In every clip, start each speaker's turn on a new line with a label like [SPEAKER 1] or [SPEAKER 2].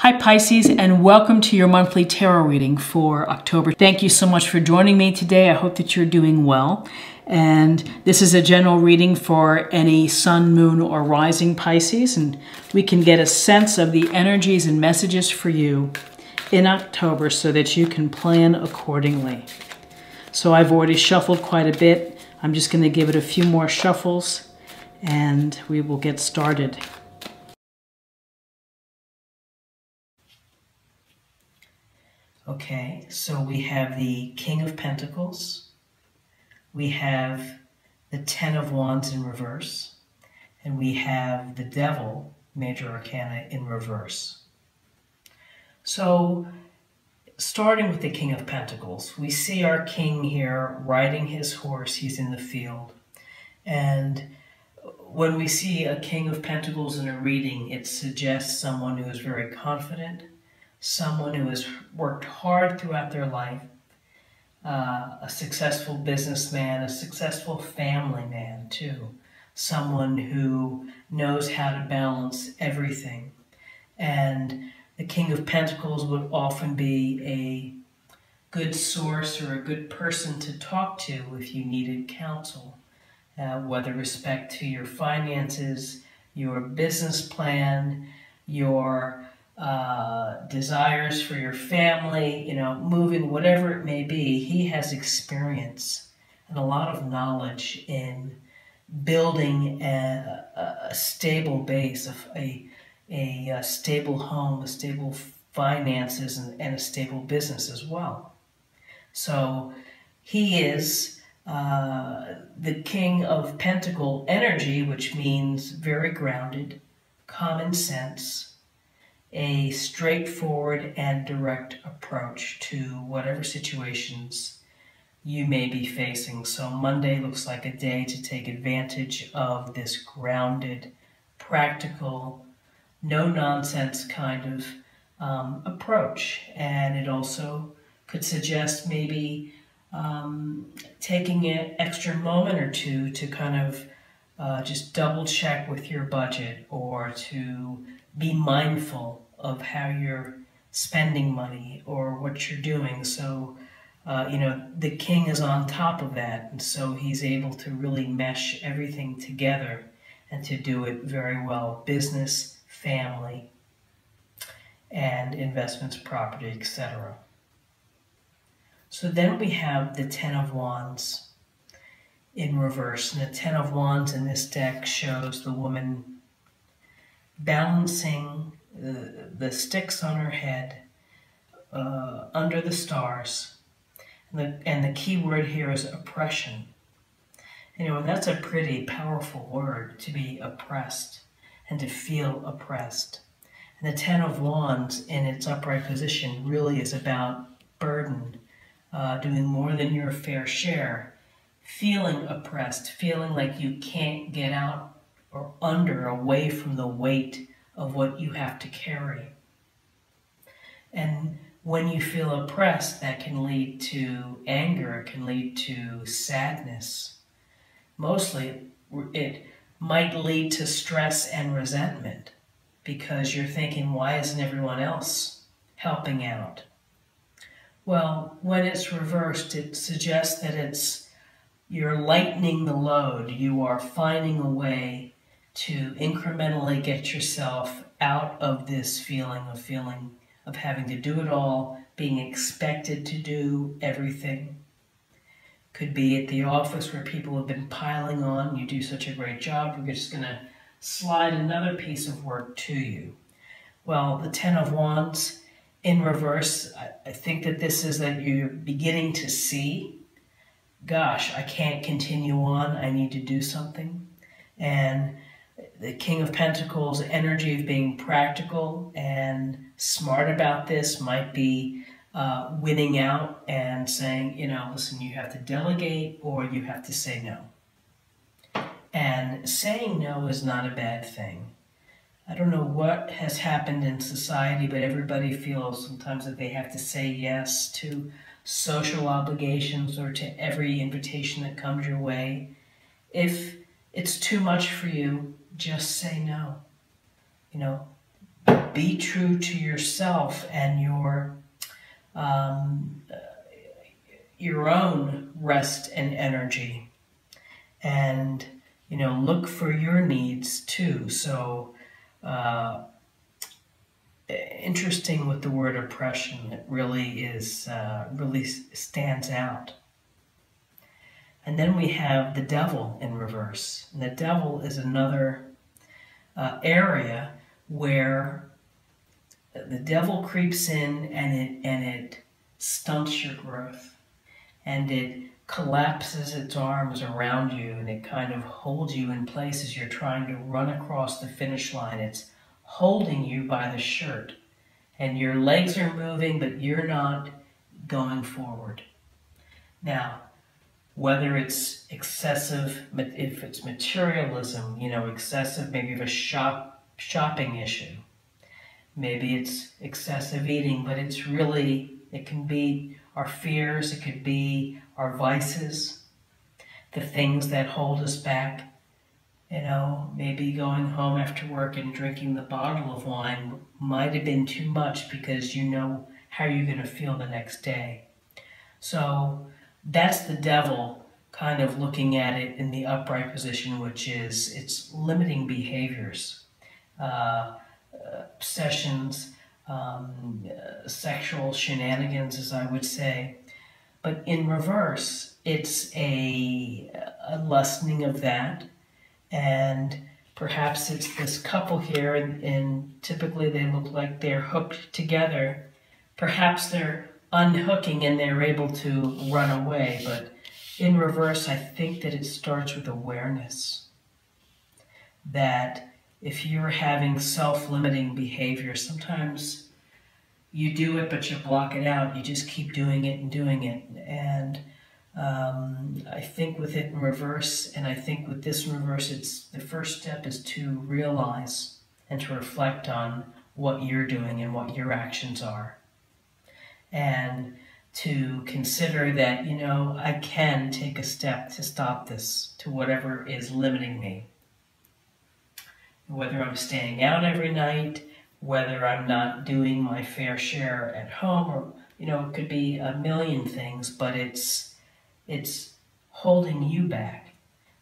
[SPEAKER 1] Hi Pisces, and welcome to your monthly tarot reading for October. Thank you so much for joining me today. I hope that you're doing well. And this is a general reading for any sun, moon, or rising Pisces, and we can get a sense of the energies and messages for you in October so that you can plan accordingly. So I've already shuffled quite a bit. I'm just going to give it a few more shuffles and we will get started. Okay, so we have the King of Pentacles, we have the Ten of Wands in reverse, and we have the Devil, Major Arcana, in reverse. So, starting with the King of Pentacles, we see our king here riding his horse. He's in the field. And when we see a King of Pentacles in a reading, it suggests someone who is very confident, someone who has worked hard throughout their life, a successful businessman, a successful family man too, someone who knows how to balance everything. And the King of Pentacles would often be a good source or a good person to talk to if you needed counsel, whether respect to your finances, your business plan, your desires for your family, moving, whatever it may be. He has experience and a lot of knowledge in building a stable base, of a stable home, a stable finances, and a stable business as well. So he is the King of Pentacle energy, which means very grounded, common sense, a straightforward and direct approach to whatever situations you may be facing. So Monday looks like a day to take advantage of this grounded, practical, no-nonsense kind of approach. And it also could suggest maybe taking an extra moment or two to kind of just double check with your budget, or to be mindful of how you're spending money or what you're doing. So, the king is on top of that, and so he's able to really mesh everything together and to do it very well. Business, family, and investments, property, etc. So then we have the Ten of Wands in reverse. And the Ten of Wands in this deck shows the woman balancing the sticks on her head under the stars. And the key word here is oppression. And that's a pretty powerful word, to be oppressed and to feel oppressed. And the Ten of Wands in its upright position really is about burden, doing more than your fair share, feeling oppressed, feeling like you can't get out or under, away from the weight of what you have to carry. And when you feel oppressed, that can lead to anger, it can lead to sadness. Mostly, it might lead to stress and resentment, because you're thinking, why isn't everyone else helping out? Well, when it's reversed, it suggests that you're lightening the load. You are finding a way to incrementally get yourself out of this feeling of having to do it all, being expected to do everything. Could be at the office where people have been piling on. You do such a great job, we're just going to slide another piece of work to you. Well, the Ten of Wands in reverse, I think that this is that you're beginning to see, gosh, I can't continue on, I need to do something. And the King of Pentacles energy of being practical and smart about this might be winning out and saying, listen, you have to delegate or you have to say no. And saying no is not a bad thing. I don't know what has happened in society, but everybody feels sometimes that they have to say yes to social obligations or to every invitation that comes your way. If it's too much for you, just say no. be true to yourself and your own rest and energy, and look for your needs too. So interesting with the word oppression. It really is really stands out. And then we have the devil in reverse. And the devil is another area where the devil creeps in, and it stunts your growth, and it collapses its arms around you, and it kind of holds you in place as you're trying to run across the finish line. It's holding you by the shirt, and your legs are moving, but you're not going forward. Now, whether it's excessive, if it's materialism, excessive, maybe of a shopping issue, maybe it's excessive eating, but it's really, it can be our fears, it could be our vices, the things that hold us back. Maybe going home after work and drinking the bottle of wine might have been too much because you know how you're going to feel the next day. So that's the devil kind of looking at it in the upright position, which is it's limiting behaviors, obsessions, sexual shenanigans, as I would say. But in reverse, it's a lessening of that. And perhaps it's this couple here, and typically they look like they're hooked together. Perhaps they're unhooking and they're able to run away. But in reverse, I think that it starts with awareness. That if you're having self-limiting behavior, sometimes you do it, but you block it out. You just keep doing it and doing it. And I think with it in reverse, and I think with this in reverse, it's the first step is to realize and to reflect on what you're doing and what your actions are. And to consider that, I can take a step to stop this, to whatever is limiting me. Whether I'm staying out every night, whether I'm not doing my fair share at home, or, it could be a million things, but it's holding you back.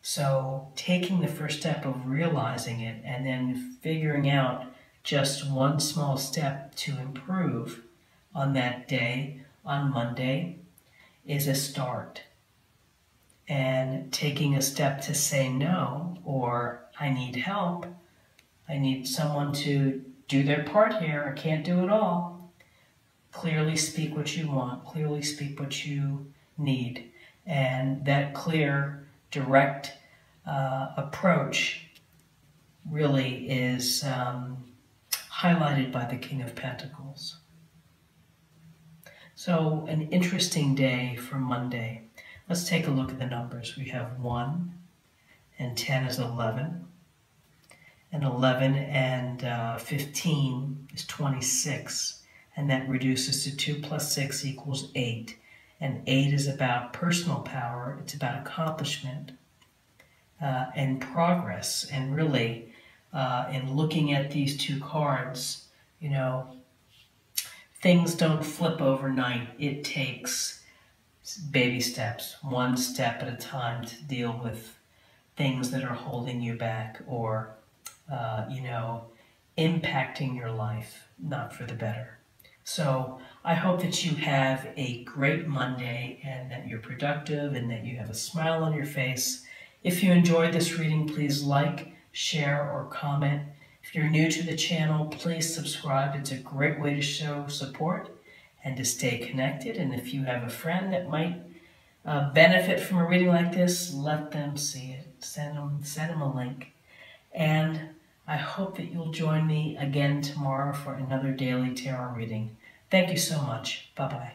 [SPEAKER 1] So taking the first step of realizing it and then figuring out just one small step to improve on that day, on Monday, is a start. And taking a step to say no, or I need help, I need someone to do their part here, I can't do it all. Clearly speak what you want, clearly speak what you need. And that clear, direct approach really is highlighted by the King of Pentacles. So an interesting day for Monday. Let's take a look at the numbers. We have 1 and 10 is 11. And 11 and 15 is 26. And that reduces to 2 plus 6 equals 8. And 8 is about personal power. It's about accomplishment and progress. And really, in looking at these two cards, things don't flip overnight. It takes baby steps, one step at a time, to deal with things that are holding you back or, impacting your life, not for the better. So I hope that you have a great Monday and that you're productive and that you have a smile on your face. If you enjoyed this reading, please like, share, or comment. If you're new to the channel, please subscribe. It's a great way to show support and to stay connected. And if you have a friend that might benefit from a reading like this, let them see it. Send them a link. And I hope that you'll join me again tomorrow for another daily tarot reading. Thank you so much. Bye-bye.